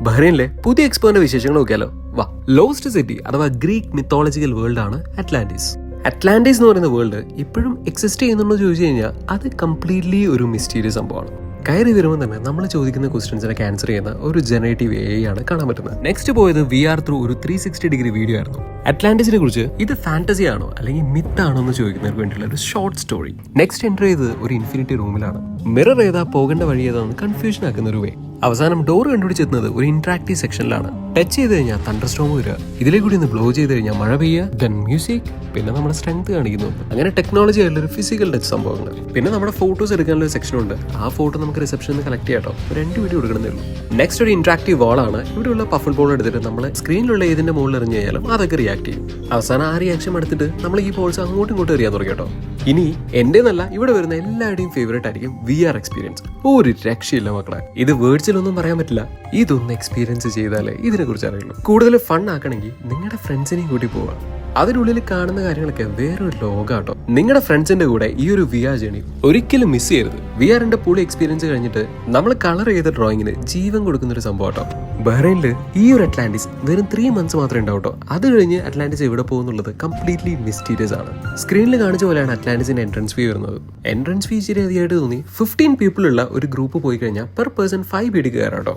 ബഹ്റൈനിലെ പുതിയ എക്സ്പോന്റെ വിശേഷങ്ങൾ നോക്കിയാലോ. വാ. ലോസ്റ്റ് സിറ്റി അഥവാ ഗ്രീക്ക് മിത്തോളജിക്കൽ വേൾഡ് ആണ് അറ്റ്ലാന്റിസ്. അറ്റ്ലാന്റിസ് എന്ന് പറയുന്ന വേൾഡ് ഇപ്പോഴും എക്സിസ്റ്റ് ചെയ്യുന്നുണ്ടോ ചോദിച്ചു കഴിഞ്ഞാൽ അത് കംപ്ലീറ്റ്ലി ഒരു മിസ്റ്റീരിയസ് സംഭവമാണ്. കയറി വരുമ്പോൾ തന്നെ നമ്മൾ ചോദിക്കുന്ന ക്വസ്റ്റ്യൻസിനെ ആൻസർ ചെയ്യുന്ന ഒരു ജനറേറ്റീവ് AI ആണ് കാണാൻ പറ്റുന്നത്. നെക്സ്റ്റ് പോയത് VR ത്രൂ ഒരു 360 ഡിഗ്രി വീഡിയോ ആയിരുന്നു. അറ്റ്ലാന്റിസിനെ കുറിച്ച് ഇത് ഫാന്റസി ആണോ അല്ലെങ്കിൽ മിത്ത് ആണോ എന്ന് ചോദിക്കുന്നവർക്ക് വേണ്ടിയുള്ള ഒരു ഷോർട്ട് സ്റ്റോറി. നെക്സ്റ്റ് എൻ്റർ ചെയ്ത് ഒരു ഇൻഫിനിറ്റി റൂമിലാണ്. മിറർ ഏതാ പോകേണ്ട വഴി ഏതാന്ന് കൺഫ്യൂഷൻ ആക്കുന്ന ഒരു വേ. അവസാനം ഡോർ കണ്ടുപിടിച്ചെത്തുന്നത് ഒരു ഇന്ററാക്റ്റീവ് സെക്ഷനിലാണ്. ടച്ച് ചെയ്ത് കഴിഞ്ഞാൽ തണ്ടർ സ്റ്റോം വരിക, ഇതിലെ കൂടി ഒന്ന് ബ്ലോ ചെയ്ത് കഴിഞ്ഞാൽ മഴ പെയ്യുക, ദെൻ മ്യൂസിക്, പിന്നെ നമ്മുടെ സ്ട്രെങ്ത് കാണിക്കുന്നുണ്ട്. അങ്ങനെ ടെക്നോളജി ആയിട്ടുള്ള ഒരു ഫിസിക്കൽ ടച്ച് സംഭവങ്ങൾ. പിന്നെ നമ്മുടെ ഫോട്ടോസ് എടുക്കാനുള്ള ഒരു സെക്ഷൻ ഉണ്ട്. ആ ഫോട്ടോ നമുക്ക് റിസപ്ഷനിൽ നിന്ന് കളക്ട് ചെയ്യാട്ടോ. 2 വീഡിയോ എടുക്കണമെന്നേ ഉള്ളൂ. നെക്സ്റ്റ് ഒരു ഇന്ററാക്റ്റീവ് വാളാണ്. ഇവിടെയുള്ള പഫിൾ ബോൾ എടുത്തിട്ട് നമ്മൾ സ്ക്രീനിലുള്ള ഏതിന്റെ മുകളിൽ എറിഞ്ഞു കഴിഞ്ഞാലും അതൊക്കെ റിയാക്ട് ചെയ്യും. അവസാനം ആ റിയാക്ഷൻ എടുത്തിട്ട് നമ്മൾ ഈ ബോൾസ് അങ്ങോട്ടും ഇങ്ങോട്ടും എറിയാൻ തുടങ്ങി കേട്ടോ. ഇനി എന്റേന്നല്ല, ഇവിടെ വരുന്ന എല്ലാവരുടെയും ഫേവറേറ്റ് ആയിരിക്കും VR എക്സ്പീരിയൻസ്. ഒരു രക്ഷയില്ല മക്കളെ. ഇത് വേർഡ്സിലൊന്നും പറയാൻ പറ്റില്ല. ഇതൊന്ന് എക്സ്പീരിയൻസ് ചെയ്താലേ ഇതിനെ കുറിച്ച് അറിയുള്ളൂ. കൂടുതൽ ഫൺ ആക്കണമെങ്കിൽ നിങ്ങളുടെ ഫ്രണ്ട്സിനെയും കൂട്ടി പോവാം. അതിനുള്ളിൽ കാണുന്ന കാര്യങ്ങളൊക്കെ വേറൊരു ലോകാട്ടോ. നിങ്ങളുടെ ഫ്രണ്ട്സിന്റെ കൂടെ ഈ ഒരു VR ജേണി ഒരിക്കലും മിസ് ചെയ്യരുത്. VRന്റെ പുളി എക്സ്പീരിയൻസ് കഴിഞ്ഞിട്ട് നമ്മൾ കളർ ചെയ്ത ഡ്രോയിങ്ങിന് ജീവൻ കൊടുക്കുന്ന ഒരു സംഭവം കേട്ടോ. ബഹ്റൈനിൽ ഈ ഒരു അറ്റ്ലാന്റിസ് വെറും 3 months മാത്രമേ ഉണ്ടാവട്ടോ. അത് കഴിഞ്ഞ് അറ്റ്ലാന്റിസ് എവിടെ പോകുന്നുള്ളത് കംപ്ലീറ്റ്ലി മിസ്റ്റീരിയസ് ആണ്. സ്ക്രീനിൽ കാണിച്ച പോലെയാണ് അറ്റ്ലാന്റിസിന്റെ എൻട്രൻസ് ഫീ വരുന്നത്. എൻട്രൻസ് ഫീ ശരി അധികമായിട്ട് തോന്നി. 15 people ഉള്ള ഒരു ഗ്രൂപ്പ് പോയി കഴിഞ്ഞാൽ പെർ പേഴ്സൺ 5 BD കയറാട്ടോ.